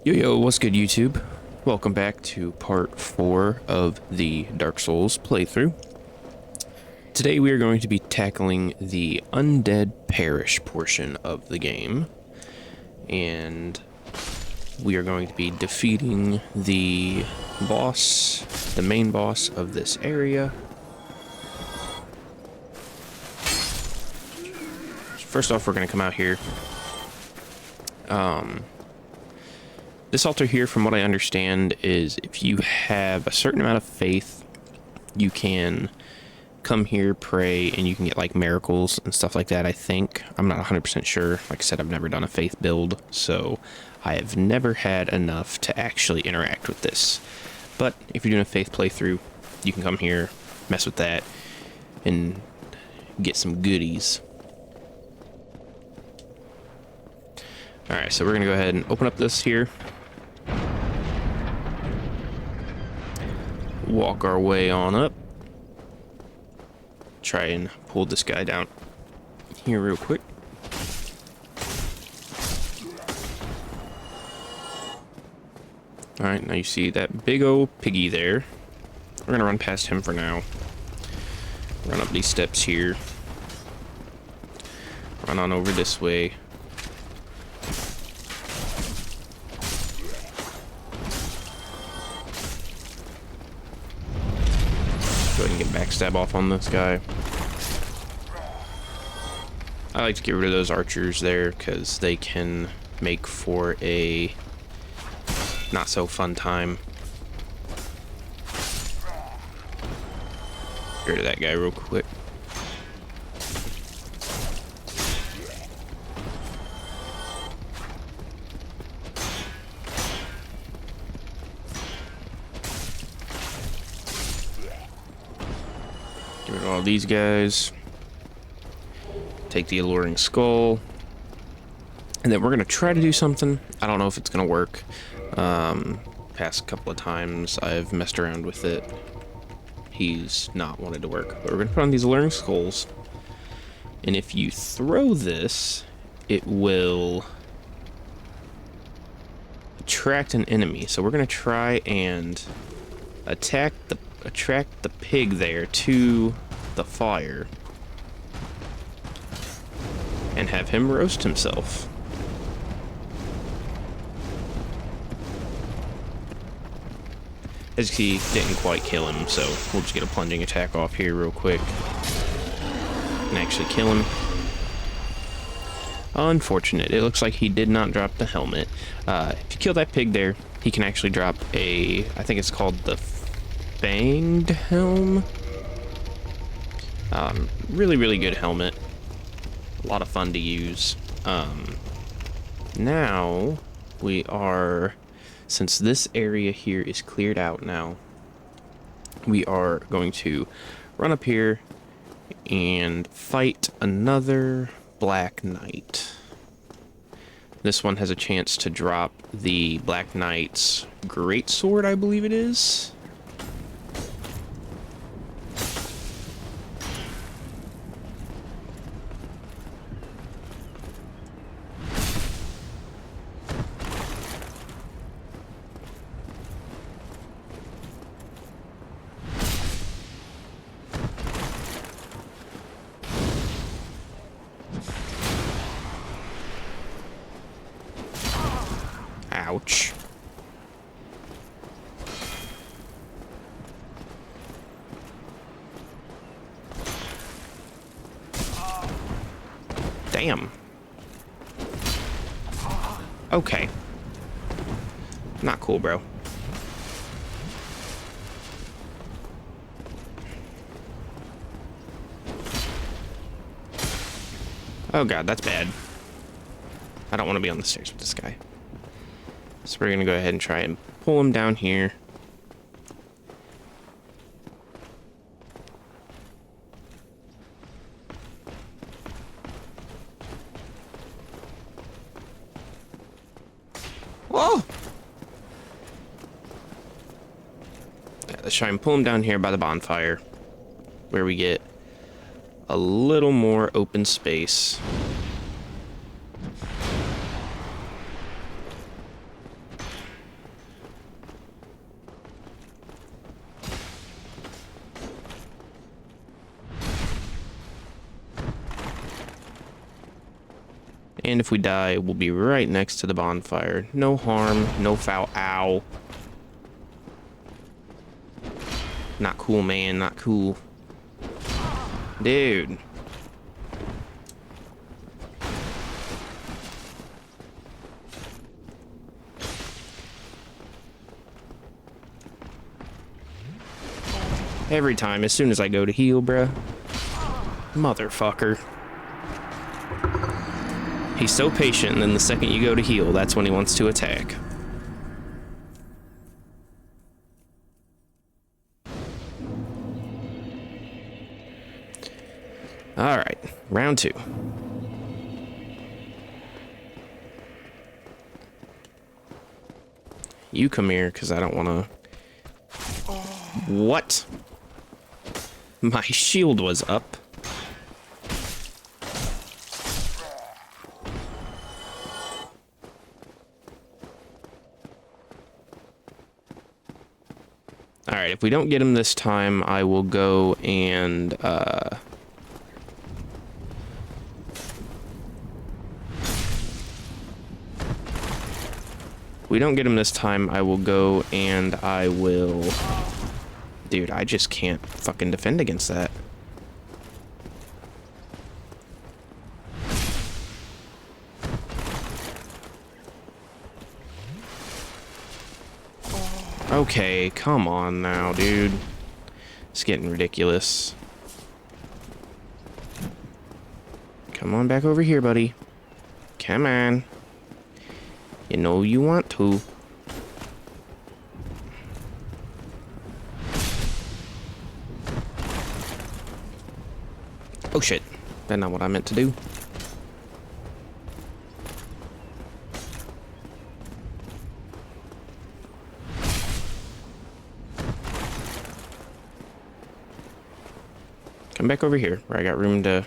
Yo, what's good, YouTube? Welcome back to part 4 of the Dark Souls playthrough. Today we are going to be tackling the undead parish portion of the game. And we are going to be defeating the boss, the main boss of this area. First off, we're going to come out here. This altar here, from what I understand, is if you have a certain amount of faith, you can come here, pray, and you can get, like, miracles and stuff like that, I think. I'm not 100% sure. Like I said, I've never done a faith build, so I have never had enough to actually interact with this. But if you're doing a faith playthrough, you can come here, mess with that, and get some goodies. Alright, so we're going to go ahead and open up this here. Walk our way on up. Try and pull this guy down here real quick. Alright, now you see that big old piggy there. We're going to run past him for now. Run up these steps here. Run on over this way. Go ahead and get backstab off on this guy. I like to get rid of those archers there because they can make for a not so fun time. Get rid of that guy real quick. Get rid of all these guys. Take the alluring skull. And then we're going to try to do something. I don't know if it's going to work. Past couple of times I've messed around with it. He's not wanted to work. But we're going to put on these alluring skulls. And if you throw this, it will attract an enemy. So we're going to try and attract the pig there to the fire and have him roast himself. As you see, didn't quite kill him, so we'll just get a plunging attack off here real quick and actually kill him. Unfortunate. It looks like he did not drop the helmet. If you kill that pig there, he can actually drop a, I think it's called the Fanged Helm. Really good helmet. A lot of fun to use. Now we are, since this area here is cleared out now, we are going to run up here and fight another Black Knight. This one has a chance to drop the Black Knight's greatsword, I believe it is. Ouch. Damn. Okay. Not cool, bro. Oh god, that's bad. I don't want to be on the stairs with this guy. So we're going to go ahead and try and pull him down here. Whoa! Yeah, let's try and pull him down here by the bonfire, where we get a little more open space. And if we die, we'll be right next to the bonfire. No harm, no foul. Ow. Not cool, man. Not cool. Dude. Every time, as soon as I go to heal, bruh. Motherfucker. He's so patient, and then the second you go to heal, that's when he wants to attack. Alright, round 2. You come here, because I don't want to... What? My shield was up. Alright, if we don't get him this time, I will go and, if we don't get him this time, I will go and I will... Dude, I just can't fucking defend against that. Okay, come on now, dude. It's getting ridiculous. Come on back over here, buddy. Come on. You know you want to. Oh shit. That's not what I meant to do. Come back over here, where I got room to...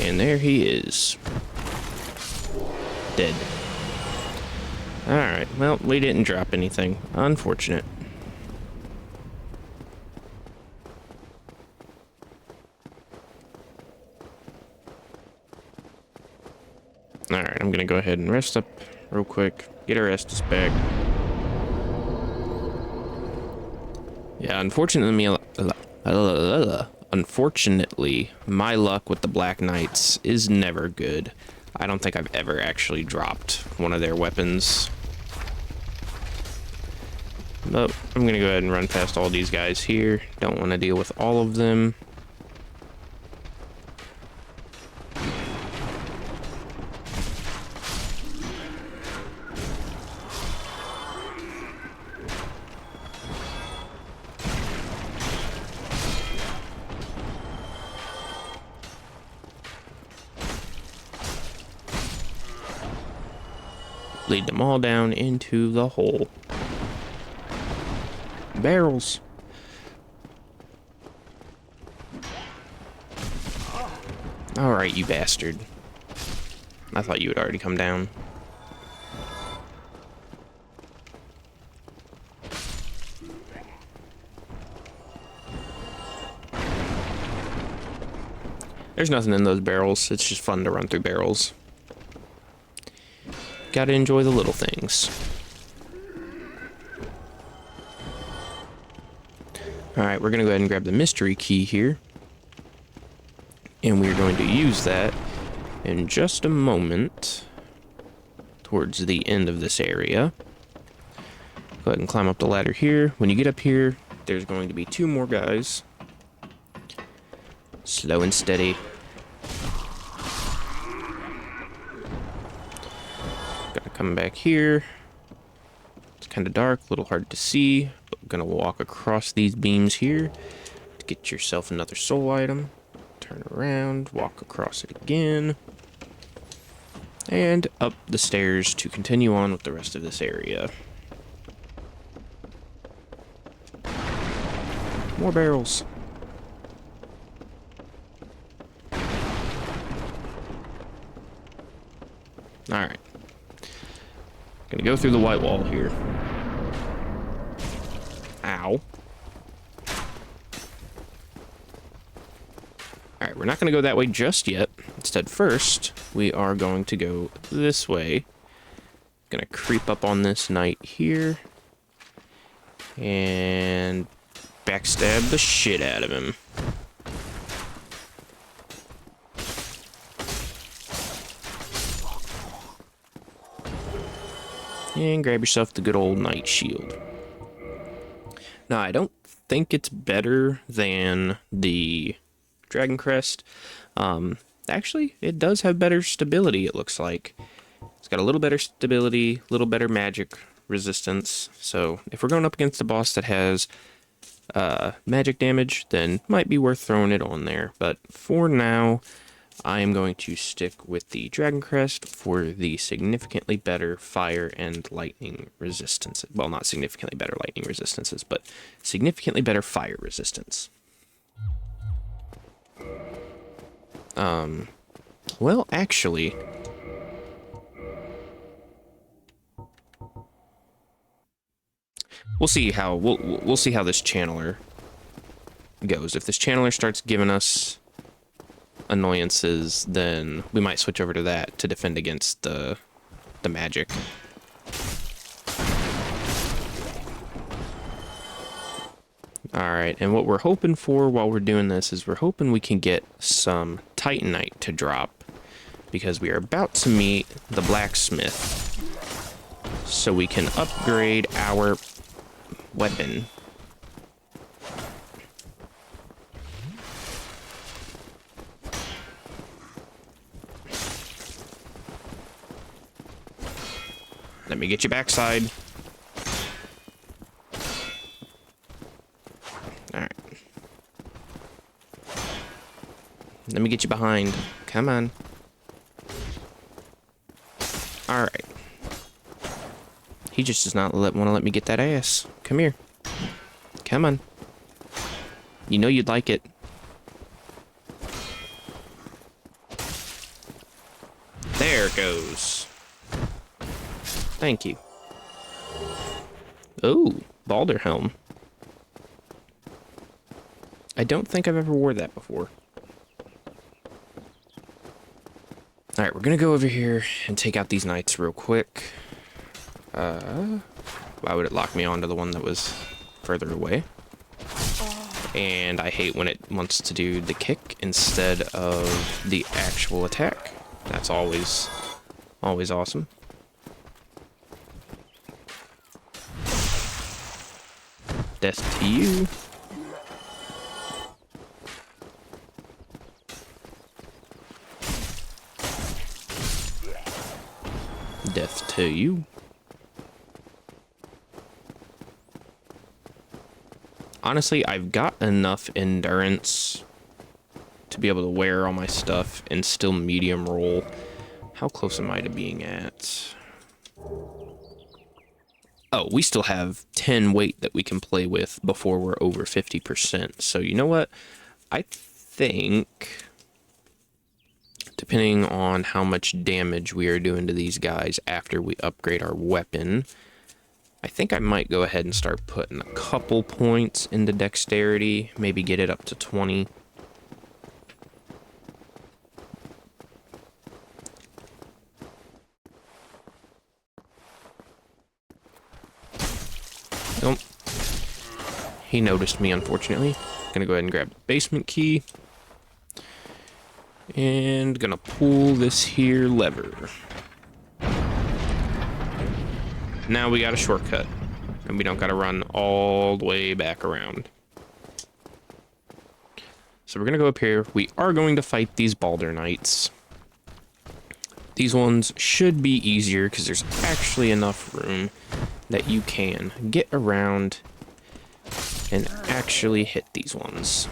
And there he is. Dead. Alright, well, we didn't drop anything. Unfortunate. Alright, I'm gonna go ahead and rest up real quick. Get our Estus back. Yeah, unfortunately, my luck with the Black Knights is never good. I don't think I've ever actually dropped one of their weapons. But I'm gonna go ahead and run past all these guys here. Don't want to deal with all of them. Lead them all down into the hole. Barrels. Alright, you bastard. I thought you had already come down. There's nothing in those barrels. It's just fun to run through barrels. Gotta enjoy the little things. Alright, we're gonna go ahead and grab the mystery key here. And we're going to use that in just a moment towards the end of this area. Go ahead and climb up the ladder here. When you get up here, there's going to be 2 more guys. Slow and steady. Coming back here. It's kind of dark, a little hard to see, but we're gonna walk across these beams here to get yourself another soul item. Turn around, walk across it again, and up the stairs to continue on with the rest of this area. More barrels. Alright. Gonna go through the white wall here. Ow. Alright, we're not gonna go that way just yet. Instead, first, we are going to go this way. Gonna creep up on this knight here. And backstab the shit out of him. And grab yourself the good old knight shield. Now, I don't think it's better than the Dragon Crest. Actually, it does have better stability, it looks like. It's got a little better stability, a little better magic resistance. So if we're going up against a boss that has magic damage, then might be worth throwing it on there. But for now, I am going to stick with the Dragon Crest for the significantly better fire and lightning resistance. Well, not significantly better lightning resistances, but significantly better fire resistance. Well, actually, we'll see how we'll see how this channeler goes. If this channeler starts giving us annoyances, then we might switch over to that to defend against the magic. Alright, and what we're hoping for while we're doing this is we're hoping we can get some Titanite to drop, because we are about to meet the blacksmith, so we can upgrade our weapon. Let me get you backside. Alright. Let me get you behind. Come on. Alright. He just does not want to let me get that ass. Come here. Come on. You know you'd like it. There it goes. Thank you. Oh, Balder helm. I don't think I've ever wore that before. Alright, we're gonna go over here and take out these knights real quick. Why would it lock me onto the one that was further away? And I hate when it wants to do the kick instead of the actual attack. That's always awesome. Death to you. Death to you. Honestly, I've got enough endurance to be able to wear all my stuff and still medium roll. How close am I to being at? Oh, we still have 10 weight that we can play with before we're over 50%. So you know what? I think, depending on how much damage we are doing to these guys after we upgrade our weapon, I think I might go ahead and start putting a couple points into dexterity, maybe get it up to 20. Nope. He noticed me, unfortunately. Gonna go ahead and grab the basement key. And gonna pull this here lever. Now we got a shortcut. And we don't gotta run all the way back around. So we're gonna go up here. We are going to fight these Balder Knights. These ones should be easier because there's actually enough room that you can get around and actually hit these ones.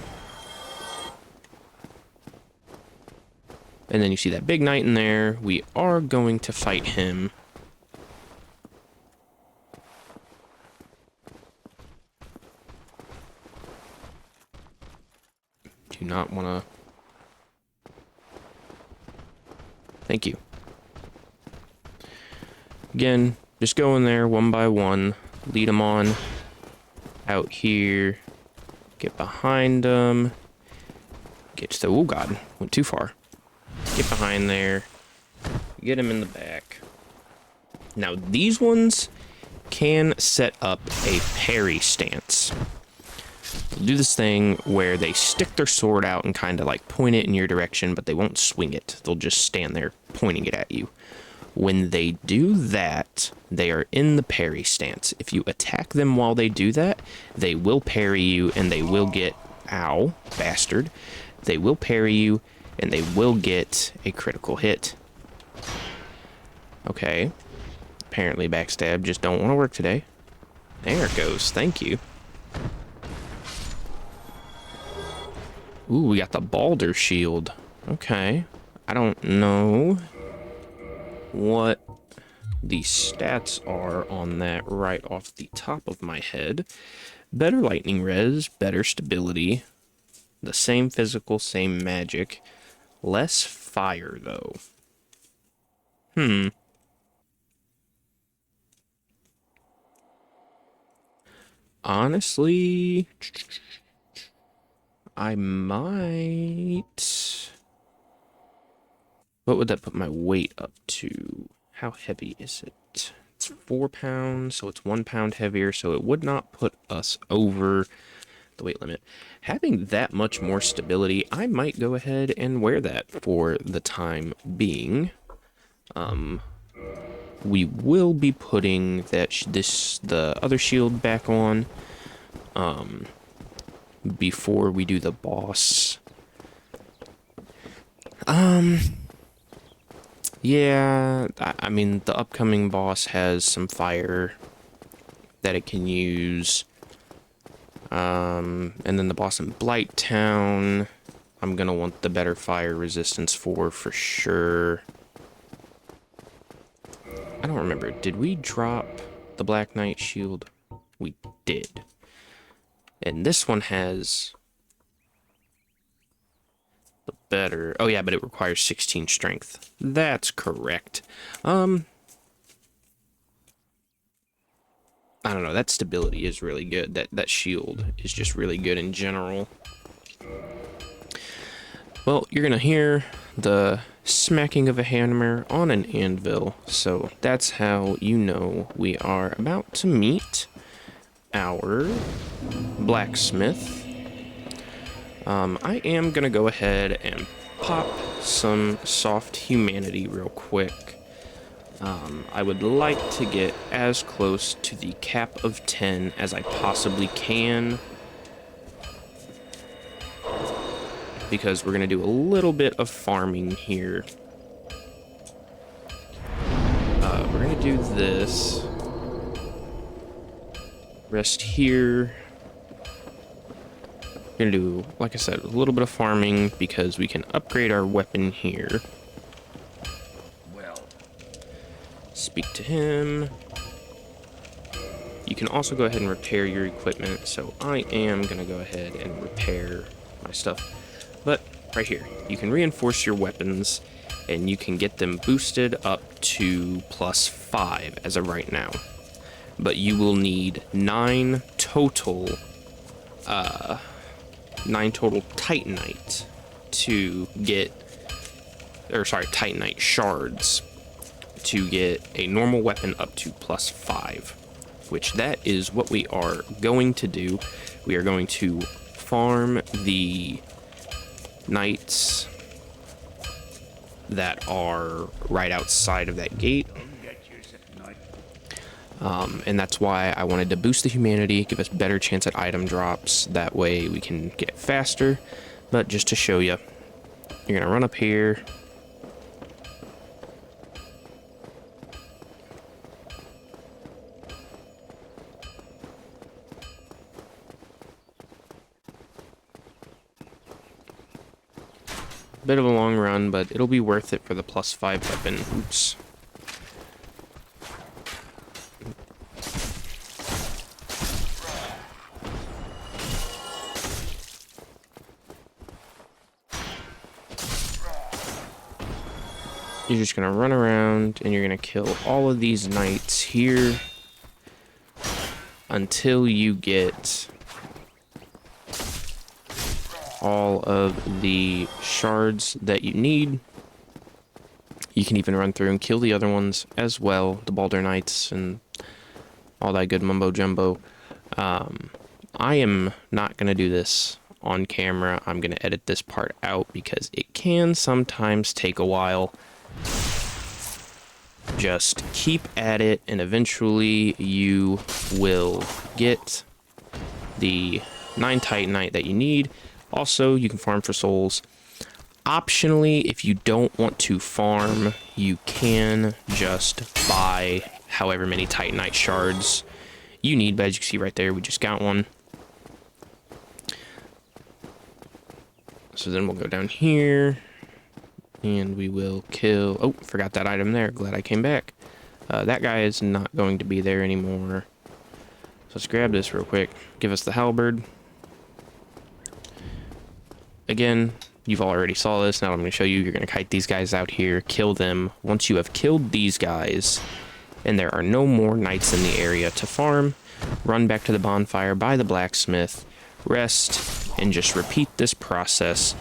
And then you see that big knight in there. We are going to fight him. Do not want to... Thank you. Again, just go in there one by one. Lead them on out here. Get behind them. Get to the... Oh, God. Went too far. Get behind there. Get him in the back. Now, these ones can set up a parry stance. They'll do this thing where they stick their sword out and kind of like point it in your direction, but they won't swing it. They'll just stand there pointing it at you. When they do that, they are in the parry stance. If you attack them while they do that, they will parry you and they will get... Ow, bastard. They will parry you and they will get a critical hit. Okay. Apparently backstab just don't want to work today. There it goes. Thank you. Ooh, we got the Balder shield. Okay. I don't know what the stats are on that right off the top of my head. Better lightning res, better stability, the same physical, same magic, less fire though. Honestly, I might... What would that put my weight up to? How heavy is it? It's 4 pounds, so it's 1 pound heavier, so it would not put us over the weight limit. Having that much more stability, I might go ahead and wear that for the time being. We will be putting the other shield back on before we do the boss. Yeah, I mean, the upcoming boss has some fire that it can use. And then the boss in Blighttown, I'm gonna want the better fire resistance for sure. I don't remember. Did we drop the Black Knight shield? We did. And this one has the better... Oh yeah, but it requires 16 strength. That's correct. I don't know, that stability is really good. That shield is just really good in general. Well, you're gonna hear the smacking of a hammer on an anvil, so that's how you know we are about to meet our blacksmith. I am gonna go ahead and pop some soft humanity real quick. I would like to get as close to the cap of 10 as I possibly can, because we're going to do a little bit of farming here. We're going to do this. Rest here. We're going to do, like I said, a little bit of farming because we can upgrade our weapon here. Speak to him. You can also go ahead and repair your equipment, so I am going to go ahead and repair my stuff. But right here, you can reinforce your weapons, and you can get them boosted up to +5 as of right now. But you will need 9 total Titanite to get, or sorry, Titanite shards to get a normal weapon up to +5, which that is what we are going to do. We are going to farm the knights that are right outside of that gate. And that's why I wanted to boost the humanity, give us better chance at item drops. That way we can get it faster. But just to show you, you're going to run up here. Bit of a long run, but it'll be worth it for the +5 weapon. Oops. You're just gonna run around and you're gonna kill all of these knights here until you get all of the shards that you need. You can even run through and kill the other ones as well, the Baldur Knights and all that good mumbo jumbo. I am not gonna do this on camera. I'm gonna edit this part out because it can sometimes take a while. Just keep at it, and eventually you will get the 9 Titanite that you need. Also, you can farm for souls. Optionally, if you don't want to farm, you can just buy however many Titanite shards you need. But as you can see right there, we just got one. So then we'll go down here. And we will kill... Oh, forgot that item there. Glad I came back. That guy is not going to be there anymore. So let's grab this real quick. Give us the halberd. Again, you've already saw this. Now I'm going to show you. You're going to kite these guys out here. Kill them. Once you have killed these guys, and there are no more knights in the area to farm, run back to the bonfire by the blacksmith, rest, and just repeat this process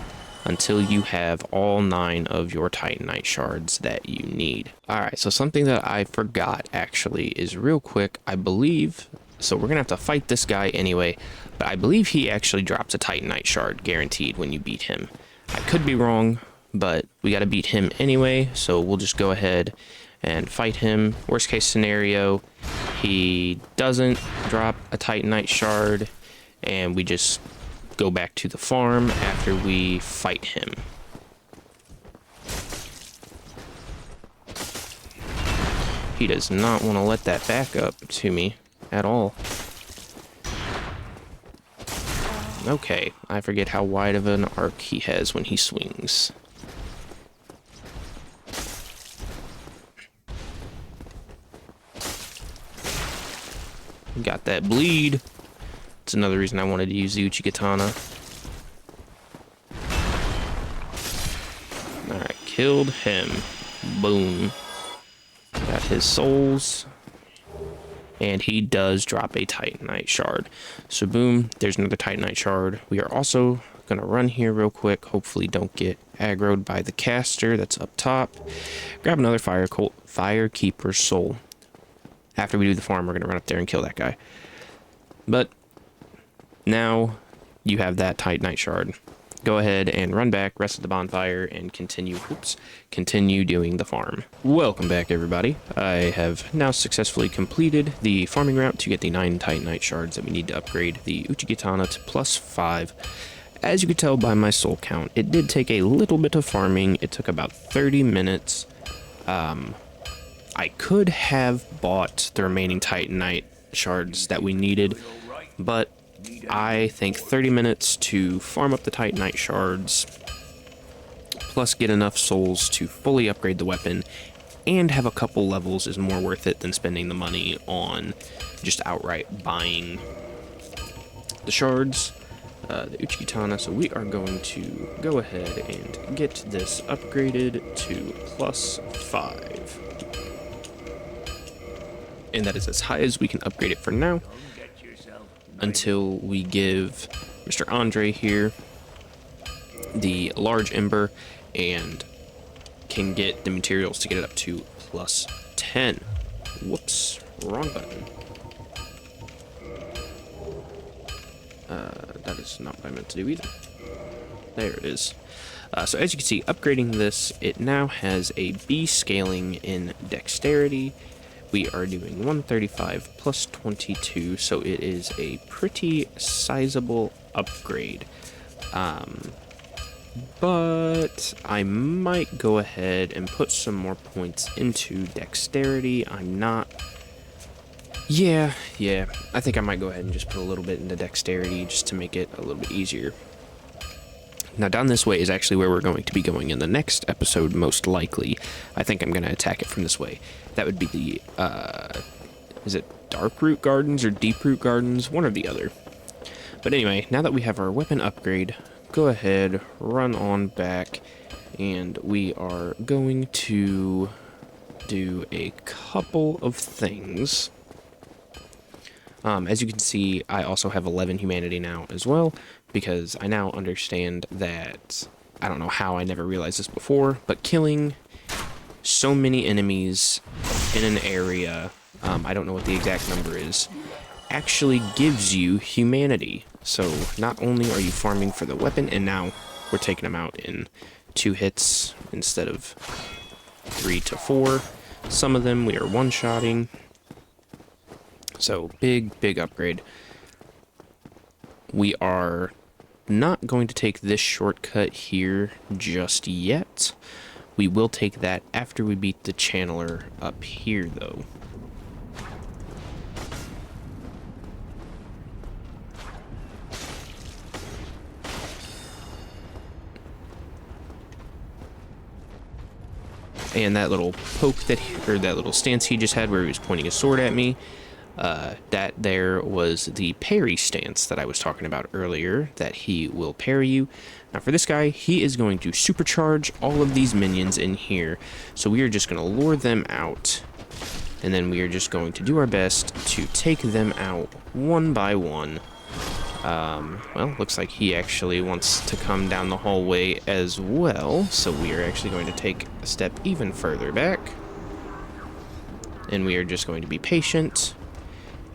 until you have all 9 of your Titanite shards that you need. Alright, so something that I forgot actually is real quick, I believe, so we're gonna have to fight this guy anyway, but I believe he actually drops a Titanite shard guaranteed when you beat him. I could be wrong, but we gotta beat him anyway, so we'll just go ahead and fight him. Worst case scenario, he doesn't drop a Titanite shard, and we just go back to the farm after we fight him. He does not want to let that back up to me at all. Okay, I forget how wide of an arc he has when he swings. Got that bleed. It's another reason I wanted to use the Uchigatana. Alright, killed him. Boom. Got his souls. And he does drop a Titanite shard. So boom, there's another Titanite shard. We are also going to run here real quick. Hopefully don't get aggroed by the caster that's up top. Grab another Firekeeper's soul. After we do the farm, we're going to run up there and kill that guy. But now you have that Titanite shard. Go ahead and run back, rest at the bonfire, and continue doing the farm. Welcome back, everybody. I have now successfully completed the farming route to get the 9 Titanite shards that we need to upgrade the Uchigatana to +5. As you can tell by my soul count, it did take a little bit of farming. It took about 30 minutes. I could have bought the remaining Titanite shards that we needed, but I think 30 minutes to farm up the Titanite shards, plus get enough souls to fully upgrade the weapon, and have a couple levels is more worth it than spending the money on just outright buying the shards, the Uchigatana. So we are going to go ahead and get this upgraded to +5. And that is as high as we can upgrade it for now, until we give Mr. Andre here the large ember and can get the materials to get it up to +10. Whoops, wrong button. That is not what I meant to do either. There it is. So as you can see, upgrading this, it now has a B scaling in dexterity. We are doing 135 plus 22, so it is a pretty sizable upgrade. But I might go ahead and put some more points into dexterity. I'm not... Yeah, I think I might go ahead and just put a little bit into dexterity just to make it a little bit easier Now, down this way is actually where we're going to be going in the next episode, most likely. I think I'm going to attack it from this way. That would be the, is it Dark Root Gardens or Deep Root Gardens? One or the other. But anyway, now that we have our weapon upgrade, go ahead, run on back, and we are going to do a couple of things. As you can see, I also have 11 humanity now as well, because I now understand that, I don't know how I never realized this before, but killing so many enemies in an area, I don't know what the exact number is, actually gives you humanity. So not only are you farming for the weapon, and now we're taking them out in 2 hits instead of 3 to 4. Some of them we are one-shotting. So big upgrade. We are not going to take this shortcut here just yet. We will take that after we beat the channeler up here, though. And that little poke or that little stance he just had where he was pointing his sword at me, that there was the parry stance that I was talking about earlier, that he will parry you. Now for this guy, he is going to supercharge all of these minions in here. So we are just going to lure them out, and then we are just going to do our best to take them out one by one. Well, looks like he actually wants to come down the hallway as well, so we are actually going to take a step even further back. And we are just going to be patient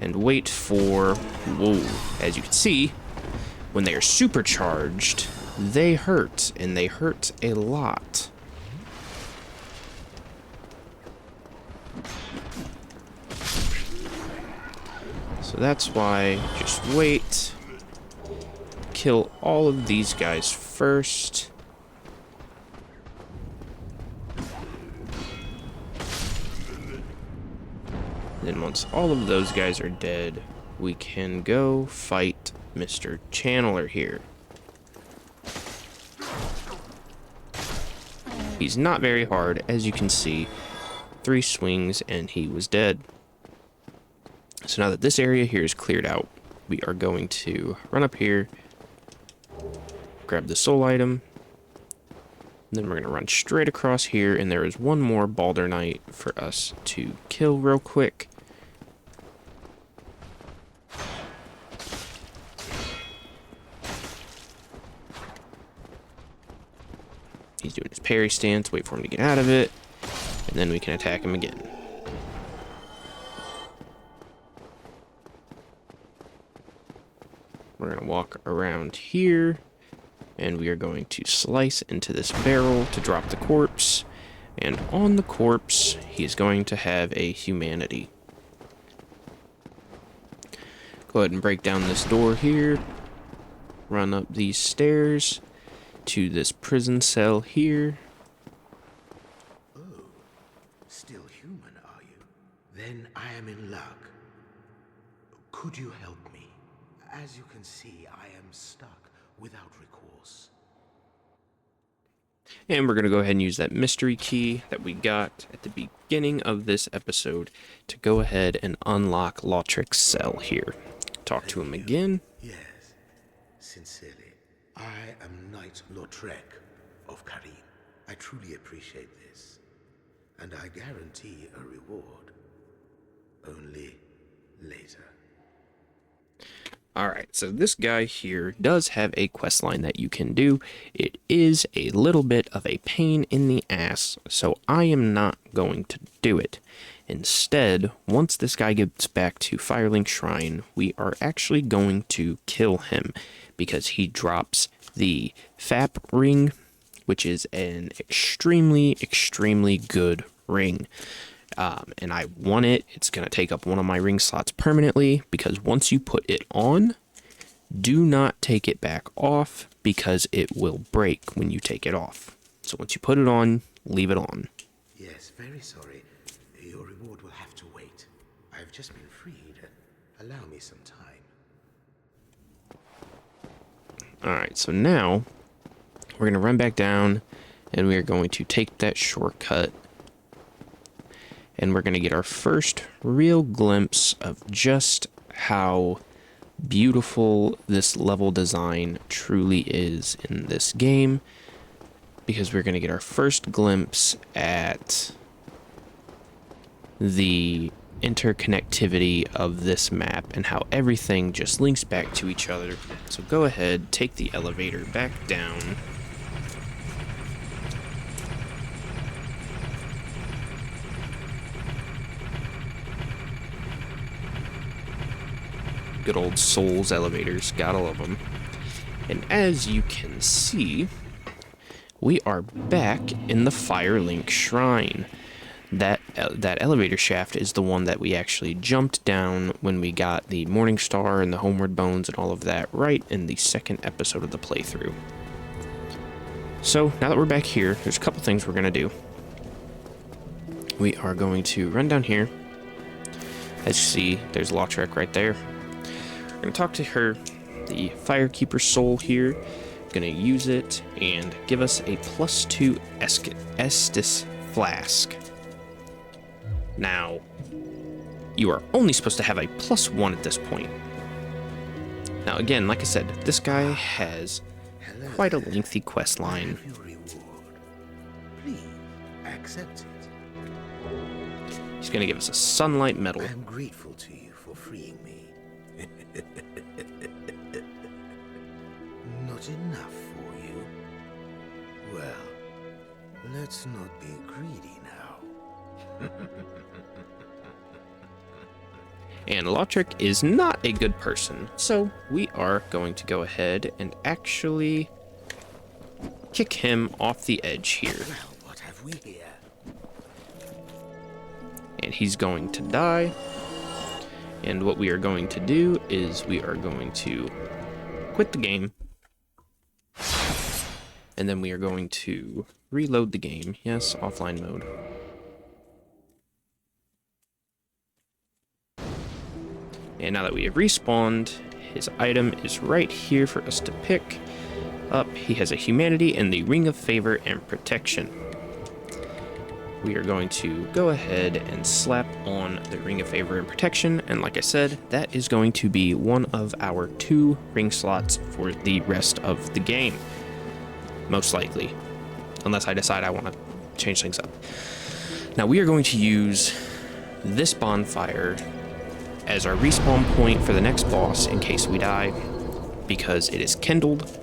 and wait for... Whoa, as you can see, when they are supercharged, they hurt, and they hurt a lot. So that's why, just wait. Kill all of these guys first. Then once all of those guys are dead, we can go fight Mr. Channeler here. He's not very hard, as you can see. 3 swings and he was dead. So now that this area here is cleared out, we are going to run up here, grab the soul item, and then we're going to run straight across here, and there is one more Balder Knight for us to kill real quick. He's doing his parry stance, wait for him to get out of it, and then we can attack him again. We're going to walk around here, and we are going to slice into this barrel to drop the corpse. And on the corpse, he's going to have a humanity. Go ahead and break down this door here. Run up these stairs to this prison cell here. Oh, still human, are you? Then I am in luck. Could you help me? As you can see, I am stuck without recourse. And we're going to go ahead and use that mystery key that we got at the beginning of this episode to go ahead and unlock Lautric's cell here. Talk to him again. Yes, sincerely. I am Knight Lautrec of Karim. I truly appreciate this, and I guarantee a reward. Only later. Alright, so this guy here does have a questline that you can do. It is a little bit of a pain in the ass, so I am not going to do it. Instead, once this guy gets back to Firelink Shrine, we are actually going to kill him, because he drops the FAP ring, which is an extremely good ring. And I want it. It's going to take up one of my ring slots permanently, because once you put it on, do not take it back off, because it will break when you take it off. So once you put it on, leave it on. Yes, very sorry. Your reward will have to wait. I have just been freed. Allow me some time. Alright, so now We're going to run back down, and we are going to take that shortcut. And we're going to get our first real glimpse of just how beautiful this level design truly is in this game. Because we're going to get our first glimpse at the interconnectivity of this map and how everything just links back to each other. So go ahead, take the elevator back down. Good old Souls elevators, gotta love them. And as you can see, we are back in the Firelink Shrine. That elevator shaft is the one that we actually jumped down when we got the Morning Star and the Homeward Bones and all of that right in the second episode of the playthrough. So now that we're back here, there's a couple things we're going to do. We are going to run down here. As you see, there's Lautrec right there. We're going to talk to her, the Firekeeper Soul here. Going to use it and give us a +2 Estus Flask. Now, you are only supposed to have a +1 at this point. Now again, like I said, this guy has quite a lengthy quest line. Please accept it. He's going to give us a sunlight medal. I am grateful to you for freeing me. Not enough for you? Well, let's not be greedy now. And Lautrec is not a good person, so we are going to go ahead and actually kick him off the edge here. Well, what have we here? And he's going to die. And what we are going to do is we are going to quit the game. And then we are going to reload the game. Yes, offline mode. And now that we have respawned, his item is right here for us to pick up. He has a humanity and the Ring of Favor and Protection. We are going to go ahead and slap on the Ring of Favor and Protection. And like I said, that is going to be one of our 2 ring slots for the rest of the game. Most likely. Unless I decide I want to change things up. Now we are going to use this bonfire as our respawn point for the next boss in case we die, because it is kindled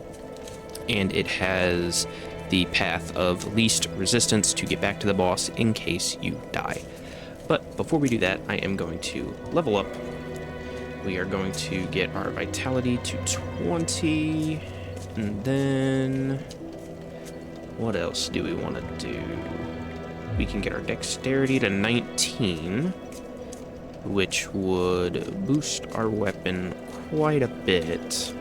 and it has the path of least resistance to get back to the boss in case you die. But before we do that, I am going to level up. We are going to get our vitality to 20, and then what else do we want to do? We can get our dexterity to 19, which would boost our weapon quite a bit.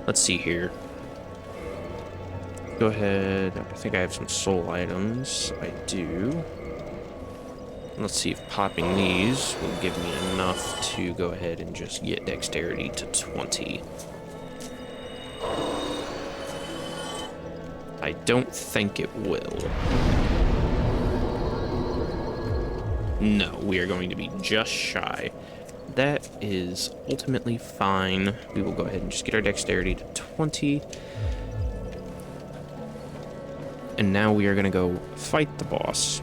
Let's see here. Go ahead. I think I have some soul items. I do. Let's see if popping these will give me enough to go ahead and just get dexterity to 20. I don't think it will. No, we are going to be just shy. That is ultimately fine. We will go ahead and just get our dexterity to 20. And now we are going to go fight the boss.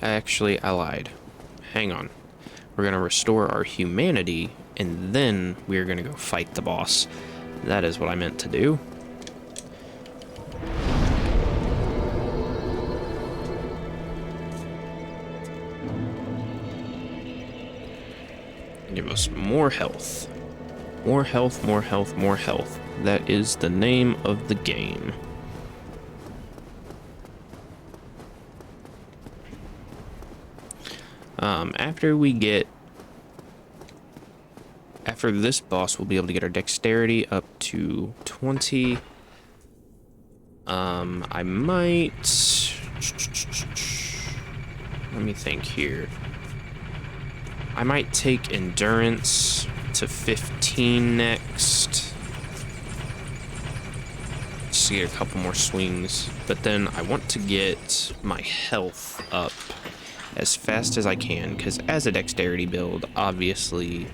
Actually, I lied. Hang on. We're going to restore our humanity, and then we're going to go fight the boss. That is what I meant to do. Give us more health. More health, more health, more health. That is the name of the game. After this boss, we'll be able to get our dexterity up to 20. I might... Let me think here. I might take endurance to 15 next. Just to get a couple more swings. But then I want to get my health up as fast as I can, because as a dexterity build, obviously,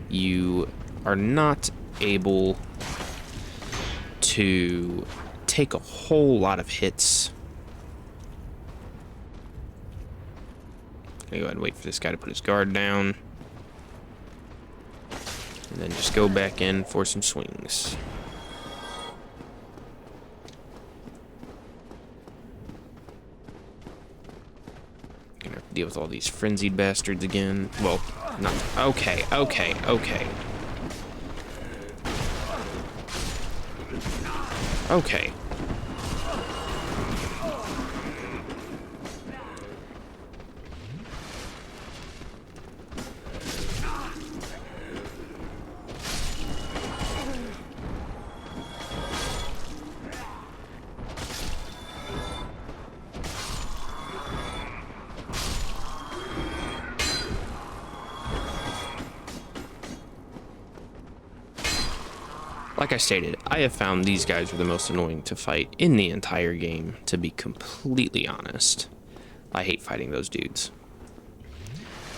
you are not able to take a whole lot of hits. Gonna go ahead and wait for this guy to put his guard down. And then just go back in for some swings. Gonna have to deal with all these frenzied bastards again. Well, not... Okay. Okay. Like I stated, I have found these guys are the most annoying to fight in the entire game, to be completely honest. I hate fighting those dudes.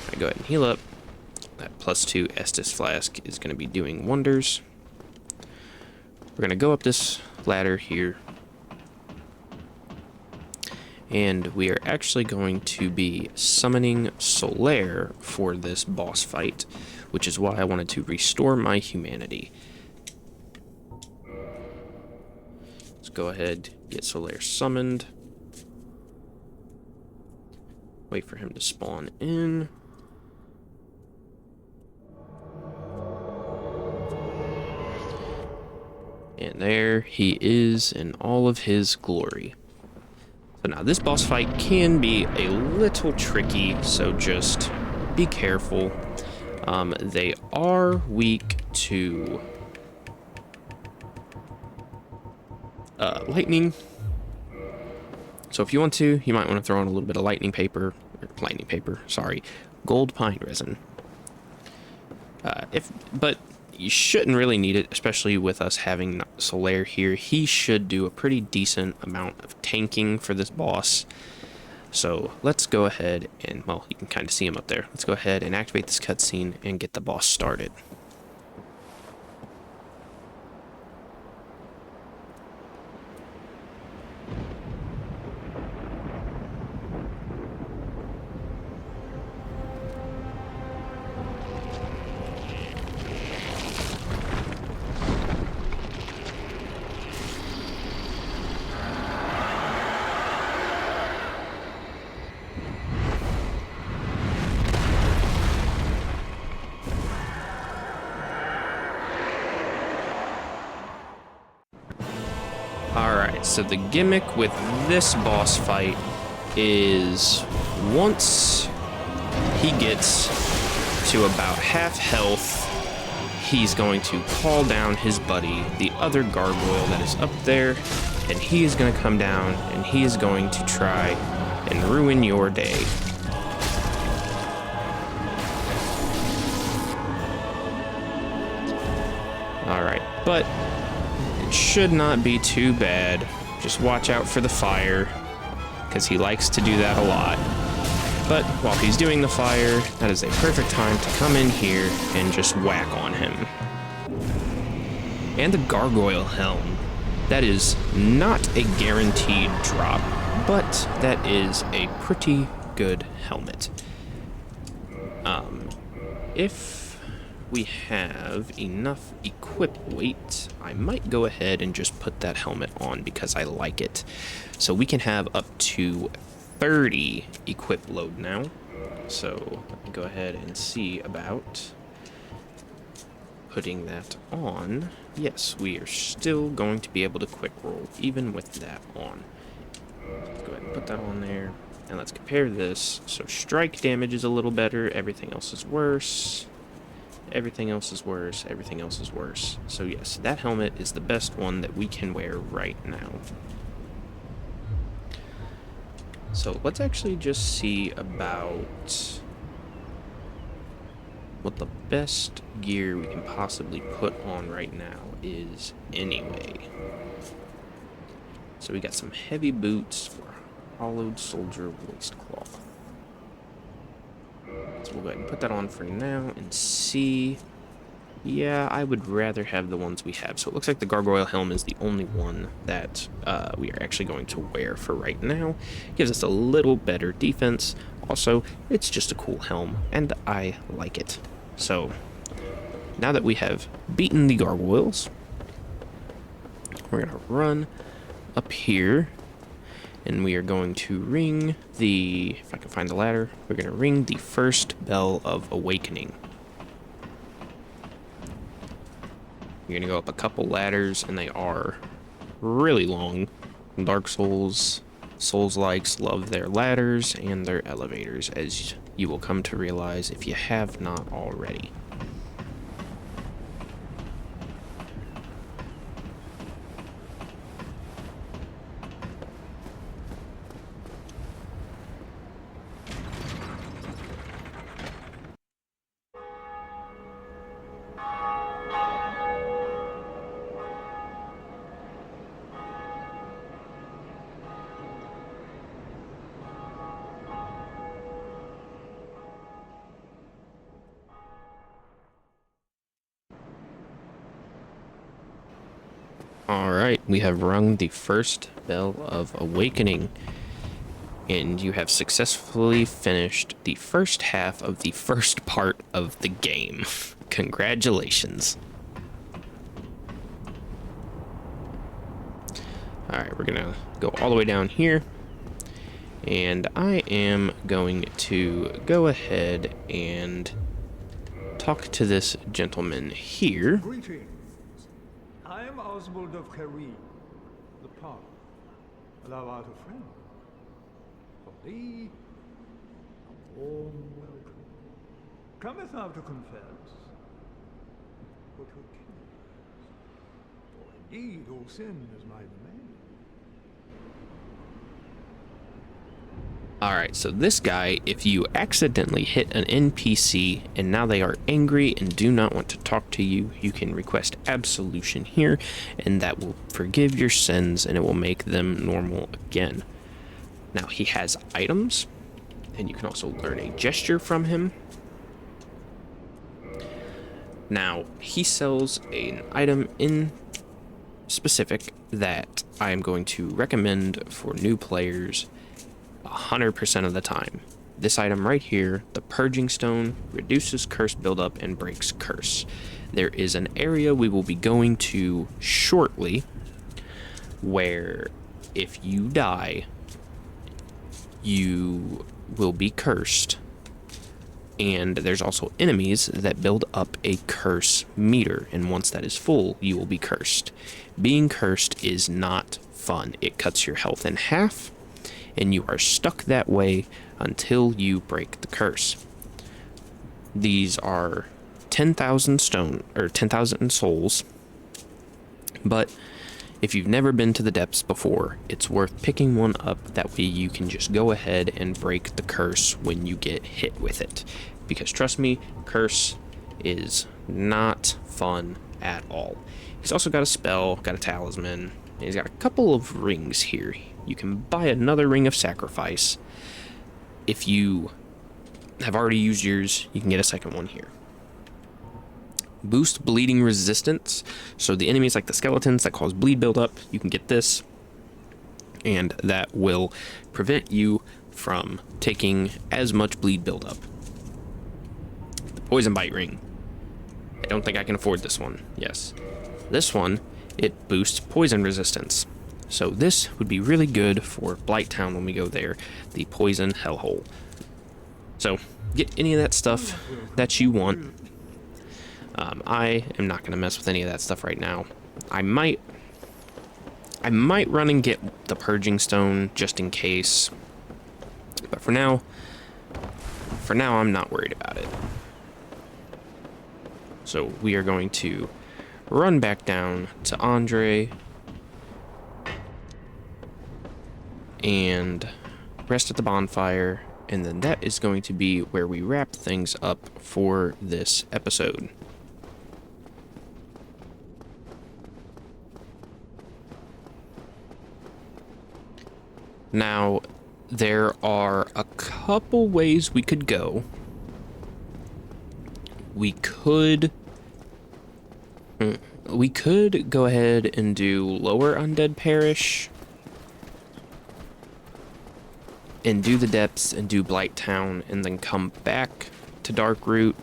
I go ahead and heal up. That +2 Estus Flask is going to be doing wonders. We're going to go up this ladder here. And we are actually going to be summoning Solaire for this boss fight, which is why I wanted to restore my humanity. Go ahead, get Solaire summoned. Wait for him to spawn in. And there he is in all of his glory. So now this boss fight can be a little tricky, so just be careful. They are weak to lightning. So if you want to, you might want to throw in a little bit of gold pine resin. But you shouldn't really need it, especially with us having Solaire here. He should do a pretty decent amount of tanking for this boss. So let's go ahead and, well, you can kind of see him up there. Let's go ahead and activate this cutscene and get the boss started. Alright, so the gimmick with this boss fight is once he gets to about half health, he's going to call down his buddy, the other gargoyle that is up there, and he is going to come down and he is going to try and ruin your day. Alright, but should not be too bad. Just watch out for the fire, because he likes to do that a lot. But while he's doing the fire, that is a perfect time to come in here and just whack on him. And the gargoyle helm. That is not a guaranteed drop, but that is a pretty good helmet. If we have enough equip weight, I might go ahead and just put that helmet on because I like it. So we can have up to 30 equip load now. So let me go ahead and see about putting that on. Yes, we are still going to be able to quick roll even with that on. Let's go ahead and put that on there. And let's compare this. So strike damage is a little better, everything else is worse. Everything else is worse, everything else is worse. So yes, that helmet is the best one that we can wear right now. So let's actually just see about what the best gear we can possibly put on right now is anyway. So we got some heavy boots for hollowed soldier waistcloth. So we'll go ahead and put that on for now and see. Yeah, I would rather have the ones we have. So it looks like the gargoyle helm is the only one that we are actually going to wear for right now. Gives us a little better defense. Also, it's just a cool helm, and I like it. So, now that we have beaten the gargoyles, we're going to run up here, and we are going to ring the, if I can find the ladder, we're going to ring the first bell of awakening. You're going to go up a couple ladders, and they are really long. Dark Souls, Souls-likes love their ladders and their elevators, as you will come to realize if you have not already. Alright, we have rung the first bell of awakening, and you have successfully finished the first half of the first part of the game. Congratulations. Alright, we're gonna go all the way down here, and I am going to go ahead and talk to this gentleman here. Greetings. I am Oswald of Careem, the Park. Thou art a friend. For thee, a warm welcome. Cometh thou to confess? Or to accuse? For indeed all sin is my domain. Alright, so this guy, if you accidentally hit an NPC and now they are angry and do not want to talk to you, you can request absolution here, and that will forgive your sins and it will make them normal again. Now, he has items, and you can also learn a gesture from him. Now, he sells an item in specific that I am going to recommend for new players 100% of the time. This item right here, the Purging Stone, reduces curse buildup and breaks curse. There is an area we will be going to shortly where if you die, you will be cursed. And there's also enemies that build up a curse meter, and once that is full, you will be cursed. Being cursed is not fun. It cuts your health in half, and you are stuck that way until you break the curse. These are 10,000 stone, or 10,000 souls, but if you've never been to the depths before, it's worth picking one up. That way you can just go ahead and break the curse when you get hit with it. Because trust me, curse is not fun at all. He's also got a spell, got a talisman, and he's got a couple of rings here. You can buy another ring of sacrifice. If you have already used yours, you can get a second one here. Boost bleeding resistance. So the enemies like the skeletons that cause bleed buildup, you can get this. And that will prevent you from taking as much bleed buildup. The poison bite ring. I don't think I can afford this one. Yes. This one, it boosts poison resistance. So this would be really good for Blighttown when we go there, the poison hellhole. So get any of that stuff that you want. I am not going to mess with any of that stuff right now. I might run and get the Purging Stone just in case. But for now I'm not worried about it. So we are going to run back down to Andre and rest at the bonfire, and then that is going to be where we wrap things up for this episode. Now, there are a couple ways we could go. We could go ahead and do lower undead parish and do the depths and do Blight Town and then come back to Darkroot.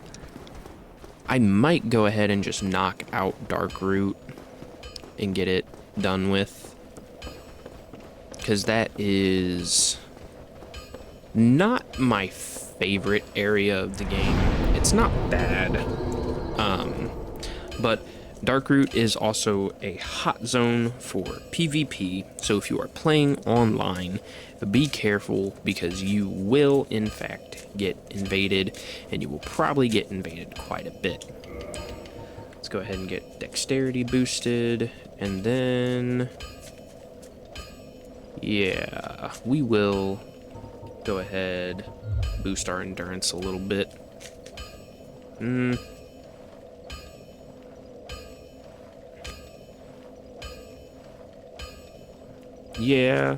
I might go ahead and just knock out Darkroot and get it done with, because that is not my favorite area of the game. It's not bad, but Darkroot is also a hot zone for PvP, so if you are playing online, be careful, because you will in fact get invaded, and you will probably get invaded quite a bit. Let's go ahead and get dexterity boosted, and then yeah, we will go ahead, boost our endurance a little bit. Yeah,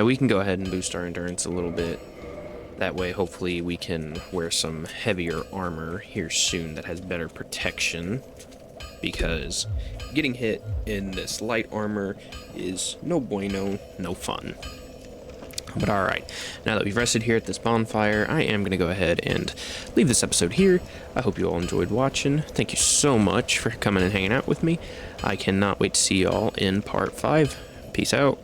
we can go ahead and boost our endurance a little bit. That way, hopefully, we can wear some heavier armor here soon that has better protection, because getting hit in this light armor is no bueno, no fun. But alright, now that we've rested here at this bonfire, I am going to go ahead and leave this episode here. I hope you all enjoyed watching. Thank you so much for coming and hanging out with me. I cannot wait to see you all in part 5. Peace out.